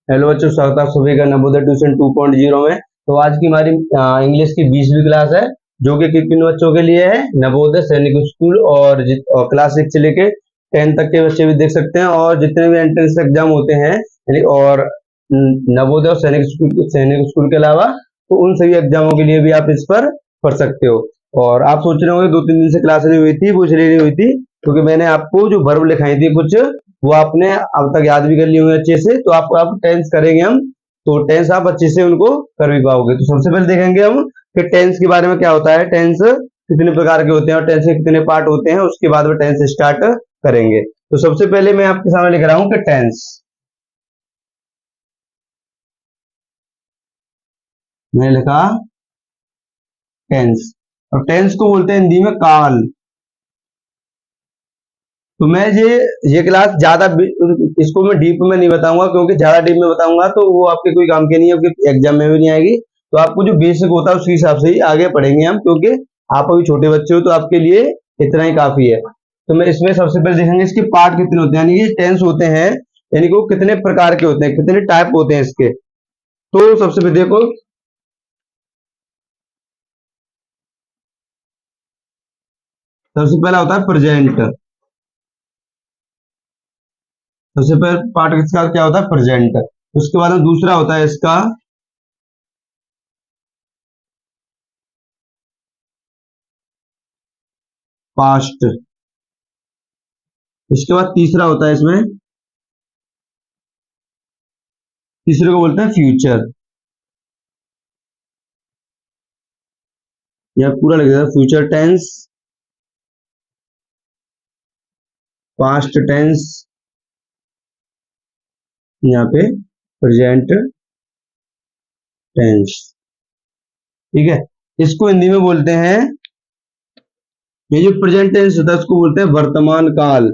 Hello बच्चों, स्वागत है आप सभी का नवोदय ट्यूशन 2.0 में। तो आज की हमारी इंग्लिश की 20वीं क्लास है, जो कि किन बच्चों के लिए है? नवोदय सैनिक स्कूल और क्लास 6 से लेके 10 तक के बच्चे भी देख सकते हैं, और जितने भी एंट्रेंस एग्जाम होते हैं यानी और नवोदय और सैनिक स्कूल के अलावा तो उन सभी एग्जामों के लिए भी आप इस पर पढ़ सकते हो। और आप सोच रहे होंगे 2-3 दिन से क्लास नहीं हुई थी, वो इसलिए नहीं हुई थी क्योंकि मैंने आपको जो वर्ब लिखाई थी कुछ, वो आपने अब तक याद भी कर लिए होंगे अच्छे से। तो आपको आप टेंस करेंगे हम, तो टेंस आप अच्छे से उनको कर भी पाओगे। तो सबसे पहले देखेंगे हम कि टेंस के बारे में क्या होता है, टेंस कितने प्रकार के होते हैं और टेंस के कितने पार्ट होते हैं, उसके बाद में टेंस स्टार्ट करेंगे। तो सबसे पहले मैं आपके सामने लिख रहा हूँ कि टेंस, मैंने लिखा टेंस, और टेंस को बोलते हैं हिंदी में काल। तो मैं ये क्लास ज्यादा इसको मैं डीप में नहीं बताऊंगा, क्योंकि ज्यादा डीप में बताऊंगा तो वो आपके कोई काम के नहीं है, क्योंकि एग्जाम में भी नहीं आएगी। तो आपको जो बेसिक होता है उसके हिसाब से ही आगे पढ़ेंगे हम, क्योंकि आप अभी छोटे बच्चे हो तो आपके लिए इतना ही काफी है। तो मैं इसमें सबसे पहले देखेंगे इसके पार्ट कितने होते हैं, यानी कि टेंस होते हैं, यानी कि वो कितने प्रकार के होते हैं, कितने टाइप होते हैं इसके। तो सबसे पहले देखो, सबसे पहला होता है प्रेजेंट। सबसे पहले पार्ट इसका क्या होता है? प्रेजेंट। उसके बाद में दूसरा होता है इसका पास्ट। इसके बाद तीसरा होता है इसमें, तीसरे को बोलते हैं फ्यूचर। यह पूरा लिख देता है, फ्यूचर टेंस, पास्ट टेंस, यहाँ पे प्रेजेंट टेंस। ठीक है, इसको हिंदी में बोलते हैं, ये जो प्रेजेंट टेंस होता है उसको बोलते हैं वर्तमान काल।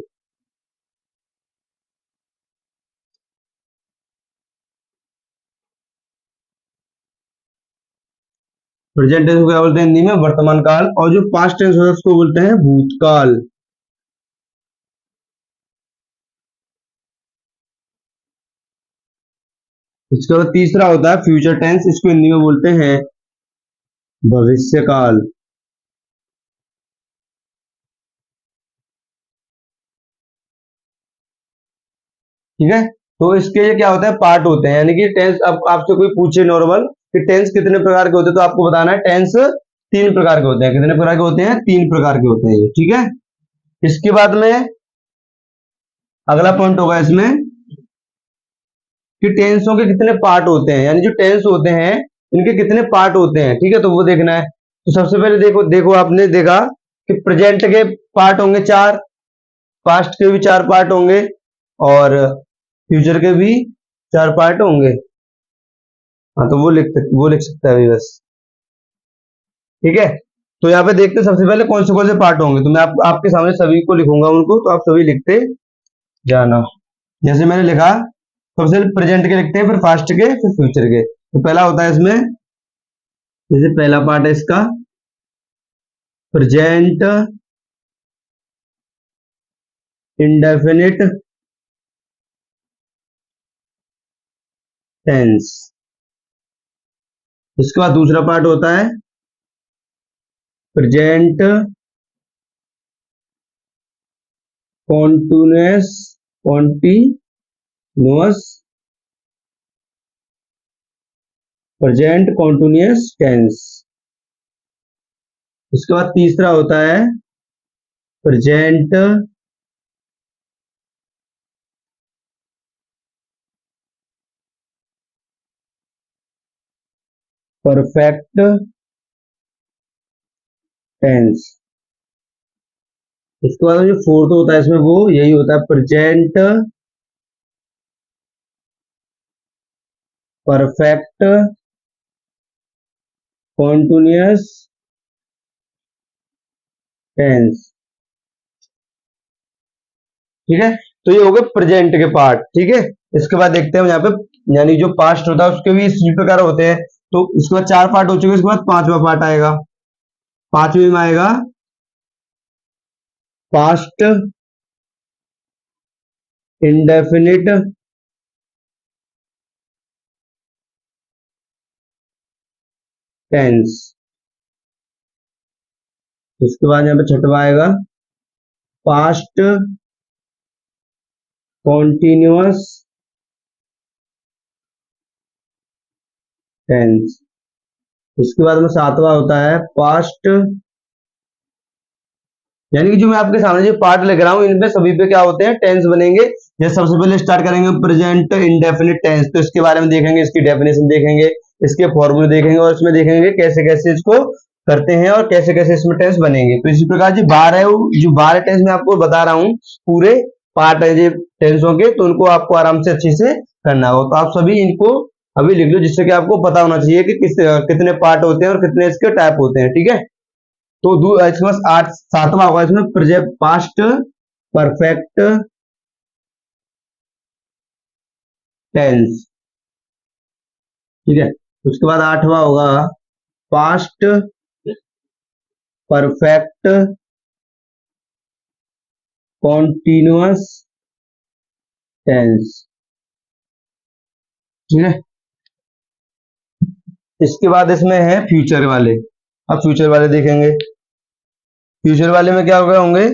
प्रेजेंट टेंस को क्या बोलते हैं हिंदी में? वर्तमान काल। और जो पास्ट टेंस होता है उसको बोलते हैं भूतकाल। इसके बाद तीसरा होता है फ्यूचर टेंस, इसको हिंदी में बोलते हैं भविष्य काल। ठीक है, तो इसके ये क्या होता है? पार्ट होते हैं, यानी कि टेंस, अब आपसे कोई पूछे नॉर्मल कि टेंस कितने प्रकार के होते हैं, तो आपको बताना है टेंस 3 प्रकार के होते हैं। कितने प्रकार के होते हैं? 3 प्रकार के होते हैं ये। ठीक है, इसके बाद में अगला पॉइंट होगा इसमें कि टेंसों के कितने पार्ट होते हैं, यानी जो टेंस होते हैं इनके कितने पार्ट होते हैं। ठीक है, तो वो देखना है। तो सबसे पहले देखो देखो आपने देखा कि प्रेजेंट के पार्ट होंगे 4, पास्ट के भी 4 पार्ट होंगे, और फ्यूचर के भी 4 पार्ट होंगे। हाँ, तो वो लिख सकता है अभी बस। ठीक है, तो यहाँ पे देखते हैं सबसे पहले कौन से पार्ट होंगे। तो मैं आपके सामने सभी को लिखूंगा उनको, तो आप सभी लिखते जाना। जैसे मैंने लिखा, सबसे पहले प्रेजेंट के लिखते हैं, फिर पास्ट के, फिर फ्यूचर के। तो पहला होता है इसमें, जैसे पहला पार्ट है इसका प्रेजेंट इंडेफिनिट टेंस। इसके बाद दूसरा पार्ट होता है present continuous continuous present continuous tense. इसके बाद तीसरा होता है प्रेजेंट परफेक्ट टेंस। इसके बाद जो फोर्थ होता है इसमें, वो यही होता है प्रेजेंट परफेक्ट कॉन्टिन्यूअस टेंस। ठीक है, तो ये हो गए प्रेजेंट के पार्ट। ठीक है, इसके बाद देखते हैं यहाँ पे, यानी जो पास्ट होता है उसके भी इसी प्रकार होते हैं। तो इसके बाद 4 पार्ट हो चुके, इसके बाद 5वां पार्ट आएगा। 5वें में आएगा पास्ट इंडेफिनिट टेंस। उसके बाद यहाँ पे छठवा आएगा पास्ट कॉन्टिन्यूअस टेंस। इसके बाद में सातवां होता है पास्ट, यानी कि जो मैं आपके सामने जो पार्ट लिख रहा हूँ इनमें सभी पे क्या होते हैं, टेंस बनेंगे। जैसे सबसे पहले स्टार्ट करेंगे प्रेजेंट इंडेफिनिट टेंस, तो इसके बारे में देखेंगे, इसकी डेफिनेशन देखेंगे, इसके फॉर्मूले देखेंगे और इसमें देखेंगे कैसे कैसे इसको करते हैं और कैसे कैसे इसमें टेंस बनेंगे। तो इसी प्रकार जो 12 जो 12 टेंस मैं आपको बता रहा हूँ पूरे पार्ट है जो टेंसों के, तो उनको आपको आराम से अच्छे से करना हो। तो आप सभी इनको अभी लिख लो, जिससे कि आपको पता होना चाहिए कि कितने पार्ट होते हैं और कितने इसके टाइप होते हैं, ठीक है। तो इसमें आठ सातवां होगा इसमें प्रेजेंट पास्ट परफेक्ट टेंस, ठीक है। उसके बाद आठवां होगा पास्ट परफेक्ट कॉन्टिन्यूअस टेंस, ठीक है। इसके बाद इसमें है फ्यूचर वाले। अब फ्यूचर वाले देखेंगे, फ्यूचर वाले में क्या होगा होंगे,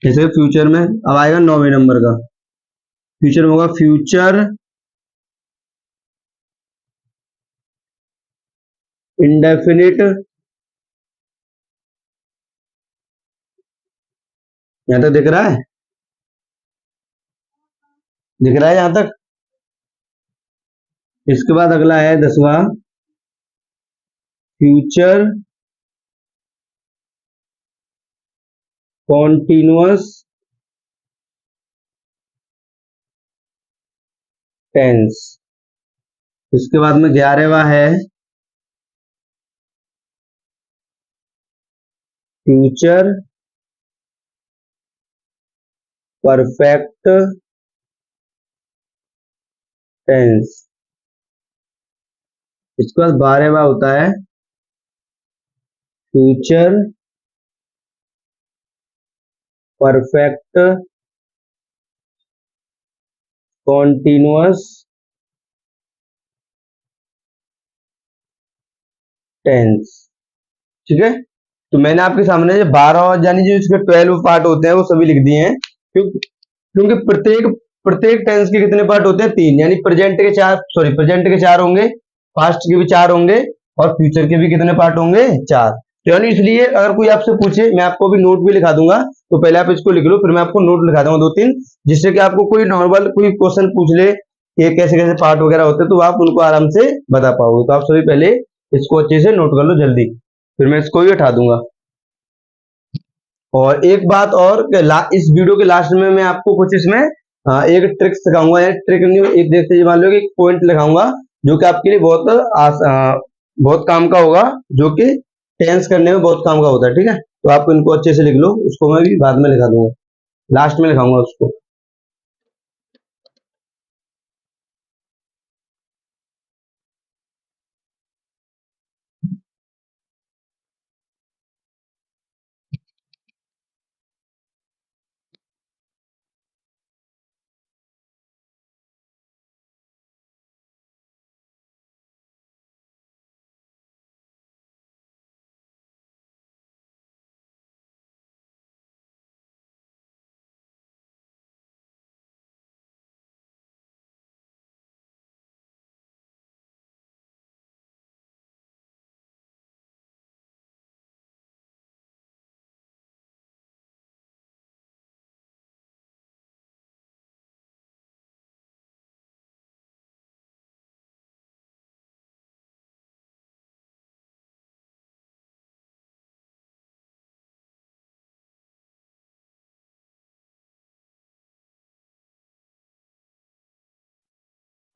जैसे फ्यूचर में अब आएगा 9वें नंबर का, फ्यूचर में होगा फ्यूचर इंडेफिनिट। यहां तक दिख रहा है, दिख रहा है यहां तक। इसके बाद अगला है 10वां फ्यूचर कॉन्टिन्यूअस टेंस। इसके बाद में 11वां है फ्यूचर परफेक्ट टेंस। इसके बाद 12वां होता है फ्यूचर परफेक्ट कॉन्टिन्यूअस टेंस, ठीक है। तो मैंने आपके सामने जो 12 यानी जो इसके 12 पार्ट होते हैं वो सभी लिख दिए हैं, क्योंकि प्रत्येक प्रत्येक टेंस के कितने पार्ट होते हैं, 3, यानी प्रेजेंट के 4, सॉरी प्रेजेंट के 4 होंगे, पास्ट के भी 4 होंगे और फ्यूचर के भी कितने पार्ट होंगे, 4। तो यानी इसलिए अगर कोई आपसे पूछे, मैं आपको भी नोट भी लिखा दूंगा, तो पहले आप इसको लिख लो, फिर मैं आपको नोट लिखा दूंगा 2-3, जिससे कि आपको कोई नॉर्मल कोई क्वेश्चन पूछ ले कि कैसे कैसे पार्ट वगैरह होते हैं, तो आप उनको आराम से बता पाओगे। तो आप सभी पहले इसको अच्छे से नोट कर लो जल्दी, फिर मैं इसको भी उठा दूंगा। और एक बात और कि इस वीडियो के लास्ट में मैं आपको कुछ इसमें एक ट्रिक सिखाऊंगा, या ट्रिक नहीं, एक देखते मान लो कि एक पॉइंट लिखाऊंगा जो कि आपके लिए बहुत काम का होगा, जो कि टेंस करने में बहुत काम का होता है, ठीक है। तो आप इनको अच्छे से लिख लो, उसको मैं भी बाद में लिखा दूंगा, लास्ट में लिखाऊंगा उसको।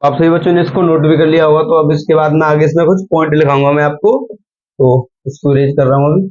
आप सभी बच्चों ने इसको नोट भी कर लिया होगा, तो अब इसके बाद में आगे इसमें कुछ पॉइंट लिखाऊंगा मैं आपको, तो इसको रेज कर रहा हूँ अभी।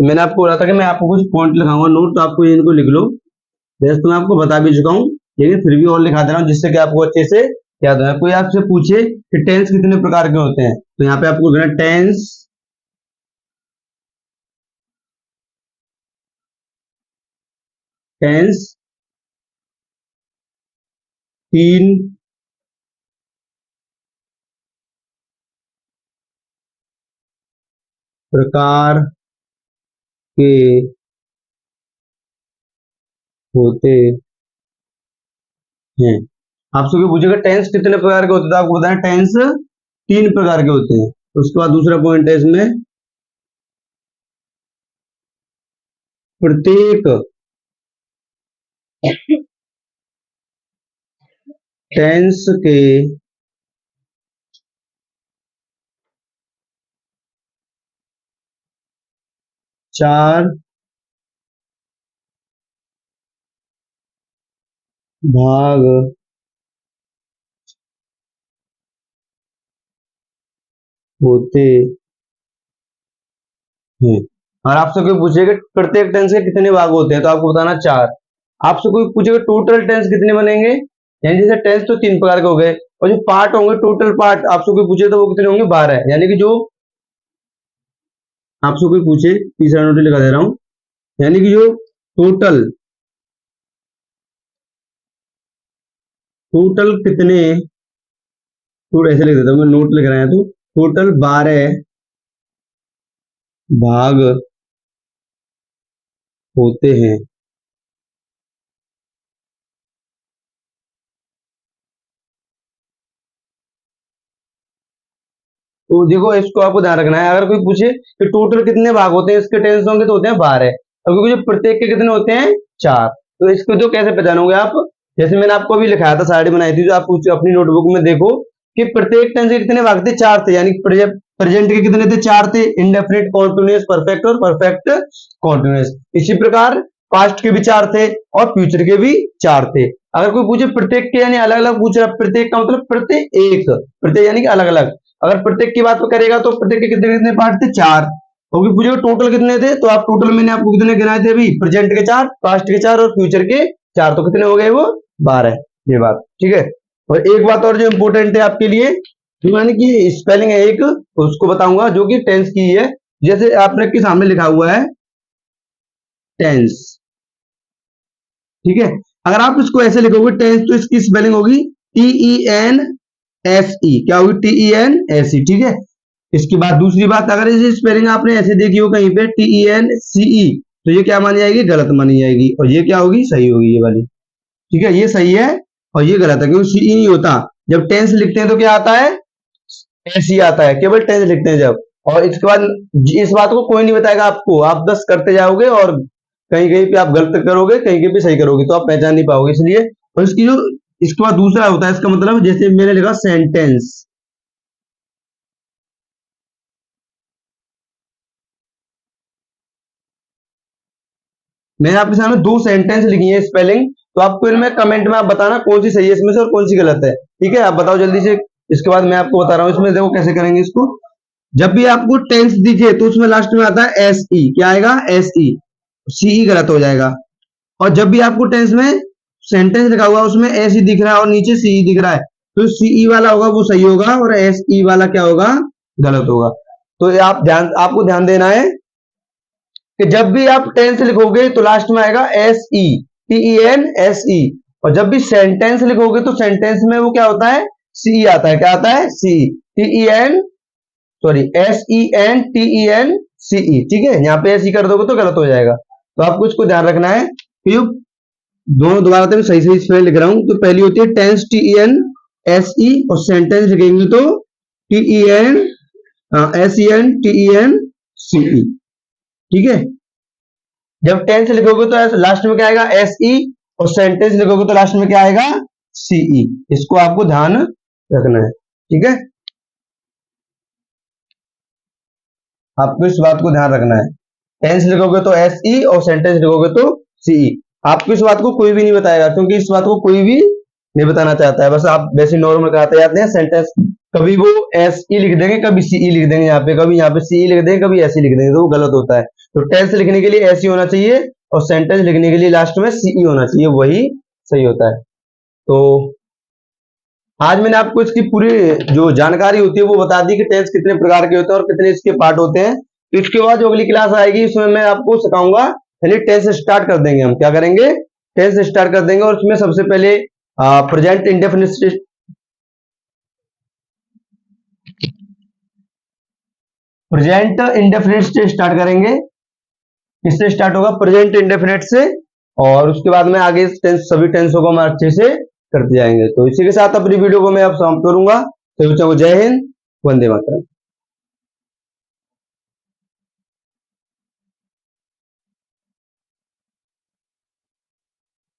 मैंने आपको बोला था कि मैं आपको कुछ पॉइंट लिखाऊंगा नोट, तो आपको इनको लिख लो। वैसे तो मैं आपको बता भी चुका हूँ, लेकिन फिर भी और लिखा दे रहा हूँ जिससे कि आपको अच्छे से याद हो। कोई आपसे पूछे कि टेंस कितने प्रकार के होते हैं, तो यहाँ पे आपको लिखना टेंस टेंस तीन प्रकार के होते हैं। आपसे कोई पूछेगा टेंस कितने प्रकार के होते हैं, तो आपको बताना टेंस तीन प्रकार के होते हैं। उसके बाद दूसरा पॉइंट है इसमें, प्रत्येक टेंस के चार भाग होते हैं। और आपसे कोई पूछेगा प्रत्येक टेंस के कितने भाग होते हैं, तो आपको बताना चार। आपसे कोई पूछेगा टोटल टेंस कितने बनेंगे, यानी जैसे टेंस तो तीन प्रकार के हो गए, और जो पार्ट होंगे टोटल पार्ट आपसे कोई पूछे तो वो कितने होंगे, 12। यानी कि जो आपसे कोई पूछे, तीसरा नोट लिखा दे रहा हूं, यानी कि जो टोटल टोटल कितने, तो ऐसे लिख देता हूँ मैं, नोट लिख रहे हैं तो टोटल 12 भाग होते हैं। तो देखो इसको आपको ध्यान रखना है, अगर कोई पूछे कि टोटल कितने भाग होते हैं इसके टेंस होंगे, तो होते हैं 12। और क्योंकि जो प्रत्येक के कितने होते हैं, 4। तो इसको जो कैसे पहचानोगे आप, जैसे मैंने आपको अभी लिखाया था, साइड बनाई थी, जो आप अपनी नोटबुक में देखो कि प्रत्येक टेंस के कितने भाग थे, 4 थे। यानी प्रेजेंट के कितने थे, 4 थे, इंडेफिनिट, कॉन्टिन्यूअस, परफेक्ट और परफेक्ट कॉन्टिन्यूअस। इसी प्रकार पास्ट के भी 4 थे और फ्यूचर के भी 4 थे। अगर कोई पूछे प्रत्येक के यानी अलग अलग पूछ रहा, प्रत्येक का मतलब प्रत्येक, प्रत्येक यानी कि अलग अलग। अगर प्रत्येक की बात करेगा तो प्रत्येक के कितने कितने पार्ट थे, 4। और पूछेगा टोटल कितने थे, तो आप टोटल मैंने आपको कितने गिनाए थे अभी, प्रेजेंट के 4, पास्ट के 4 और फ्यूचर के 4, तो कितने हो गए वो, 12। ये बात ठीक है। और एक बात और जो इंपॉर्टेंट है आपके लिए, जो यानी कि स्पेलिंग है एक, उसको बताऊंगा जो कि टेंस की है। जैसे आपने के सामने लिखा हुआ है टेंस, ठीक है। अगर आप इसको ऐसे लिखोगे टेंस, तो इसकी स्पेलिंग होगी TENSE। क्या होगी, TENSE, ठीक है। इसके बाद दूसरी बात, अगर इसे स्पेलिंग आपने ऐसे देखी हो कहीं पे TENCE, तो ये क्या मानी जाएगी, गलत मानी जाएगी, और ये क्या होगी, सही होगी, ये वाली, ठीक है। ये सही है और ये गलत है, क्योंकि CE नहीं होता। जब टेंस लिखते हैं तो क्या आता है, ऐसी आता है, केवल टेंस लिखते हैं जब। और इसके बाद इस बात को कोई नहीं बताएगा आपको, आप 10 करते जाओगे और कहीं कहीं पे आप गलत करोगे, कहीं कहीं पे सही करोगे, तो आप पहचान नहीं पाओगे, इसलिए। और इसकी जो इसके बाद दूसरा होता है, इसका मतलब जैसे मैंने लिखा सेंटेंस, मैंने आपके सामने 2 सेंटेंस लिखी है स्पेलिंग, तो आपको इनमें कमेंट में आप बताना कौन सी सही है इसमें से और कौन सी गलत है, ठीक है। आप बताओ जल्दी से। इसके बाद मैं आपको बता रहा हूँ इसमें, देखो कैसे करेंगे इसको। जब भी आपको टेंस दिखे तो उसमें लास्ट में आता है SE, क्या आएगा, SE, CE गलत हो जाएगा। और जब भी आपको टेंस में सेंटेंस लिखा हुआ उसमें SE दिख रहा है और नीचे CE दिख रहा है, तो CE वाला होगा वो सही होगा और SE वाला क्या होगा, गलत होगा। तो ये आपको ध्यान देना है कि जब भी आप टेंस लिखोगे तो लास्ट में आएगा SE, TENSE। और जब भी सेंटेंस लिखोगे तो सेंटेंस में वो क्या होता है, CE आता है, क्या आता है, CE, TEN, सॉरी, SENTENCE, ठीक है। यहाँ पे SE कर दोगे तो गलत हो जाएगा, तो आपको इसको ध्यान रखना है। तो दोनों दोबारा से सही सही स्पेलिंग लिख रहा हूं। तो पहली होती है टेंस, TENSE, और सेंटेंस लिखेंगे तो SENTENCE, ठीक है। जब टेंस लिखोगे तो लास्ट में क्या आएगा, SE, और सेंटेंस लिखोगे तो लास्ट में क्या आएगा, CE। इसको आपको ध्यान रखना है, ठीक है। आपको इस बात को ध्यान रखना है, टेंस लिखोगे तो SE और सेंटेंस लिखोगे तो CE। आपको इस बात को कोई भी नहीं बताएगा, क्योंकि इस बात को कोई भी नहीं बताना चाहता है, बस आप वैसे नॉर्मल कराते जाते हैं, सेंटेंस कभी वो एस ई लिख देंगे, कभी सी ई लिख देंगे, कभी यहाँ पे सी ई लिख देंगे, कभी एस ई लिख देंगे, तो वो गलत होता है। तो टेंस लिखने के लिए एस ई होना चाहिए और सेंटेंस लिखने के लिए लास्ट में सी ई होना चाहिए, वही सही होता है। तो आज मैंने आपको इसकी पूरी जो जानकारी होती है वो बता दी कि टेंस कितने प्रकार के होते हैं और कितने इसके पार्ट होते हैं। तो इसके बाद जो अगली क्लास आएगी उसमें मैं आपको सिखाऊंगा, यानी टेंस स्टार्ट कर देंगे हम। क्या करेंगे? टेंस स्टार्ट कर देंगे और उसमें सबसे पहले प्रेजेंट इंडेफिनिट से स्टार्ट करेंगे। किससे स्टार्ट होगा? प्रेजेंट इंडेफिनिट से। और उसके बाद में आगे टेंस, सभी टेंसों को हम अच्छे से करते जाएंगे। तो इसी के साथ अपनी वीडियो को मैं अब समाप्त करूंगा। तो बच्चों को जय हिंद, वंदे मातरम।